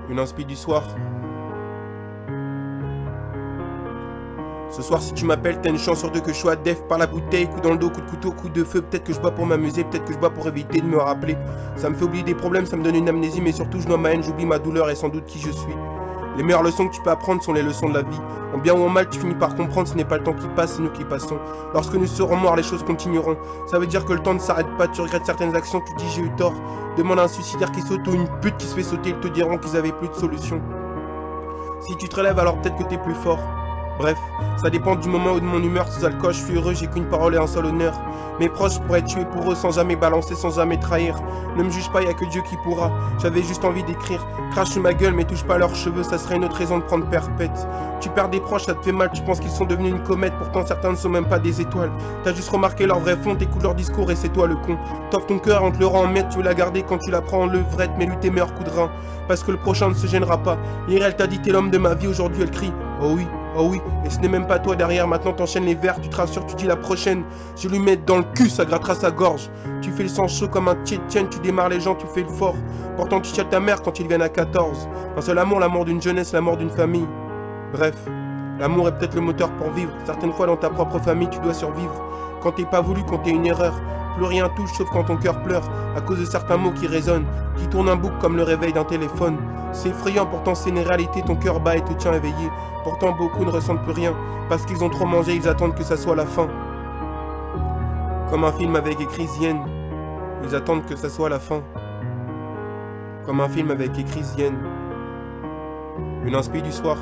Une inspi du soir. Ce soir si tu m'appelles, t'as une chance sur deux que je sois def par la bouteille, coup dans le dos, coup de couteau, coup de feu. Peut-être que je bois pour m'amuser, peut-être que je bois pour éviter de me rappeler. Ça me fait oublier des problèmes, ça me donne une amnésie, mais surtout je noie ma haine, j'oublie ma douleur et sans doute qui je suis. Les meilleures leçons que tu peux apprendre sont les leçons de la vie. En bien ou en mal, tu finis par comprendre, ce n'est pas le temps qui passe, c'est nous qui passons. Lorsque nous serons morts, les choses continueront. Ça veut dire que le temps ne s'arrête pas, tu regrettes certaines actions, tu dis j'ai eu tort. Demande à un suicidaire qui saute ou une pute qui se fait sauter, ils te diront qu'ils avaient plus de solution. Si tu te relèves, alors peut-être que t'es plus fort. Bref, ça dépend du moment ou de mon humeur. Sous alcool, je suis heureux, j'ai qu'une parole et un seul honneur. Mes proches pourraient tuer pour eux sans jamais balancer, sans jamais trahir. Ne me juge pas, y a que Dieu qui pourra. J'avais juste envie d'écrire. Crache sur ma gueule, mais touche pas leurs cheveux, ça serait une autre raison de prendre perpète. Tu perds des proches, ça te fait mal, tu penses qu'ils sont devenus une comète. Pourtant certains ne sont même pas des étoiles. T'as juste remarqué leur vrai fond, t'écoutes leur discours et c'est toi le con. T'offres ton cœur, on te le rend en miettes, tu veux la garder quand tu la prends en levrette. Mais lui tes meilleurs coups de rein, parce que le prochain ne se gênera pas. Hier elle t'a dit t'es l'homme de ma vie, aujourd'hui elle crie oh oui. Oh oui, et ce n'est même pas toi derrière, maintenant t'enchaînes les verres, tu te rassures, tu dis la prochaine. Je lui mets dans le cul, ça grattera sa gorge. Tu fais le sang chaud comme un Tchétchène, tu démarres les gens, tu fais le fort. Pourtant tu chiales ta mère quand ils viennent à 14. Un seul amour, la mort d'une jeunesse, la mort d'une famille. Bref, l'amour est peut-être le moteur pour vivre. Certaines fois dans ta propre famille, tu dois survivre. Quand t'es pas voulu, quand t'es une erreur. Plus rien touche sauf quand ton cœur pleure, à cause de certains mots qui résonnent, qui tournent un bouc comme le réveil d'un téléphone. C'est effrayant, pourtant c'est une réalité, ton cœur bat et te tient éveillé. Pourtant beaucoup ne ressentent plus rien, parce qu'ils ont trop mangé, ils attendent que ça soit la fin. Comme un film avec écrit Zien, ils attendent que ça soit la fin. Comme un film avec écrit Zien. Une inspi du soir.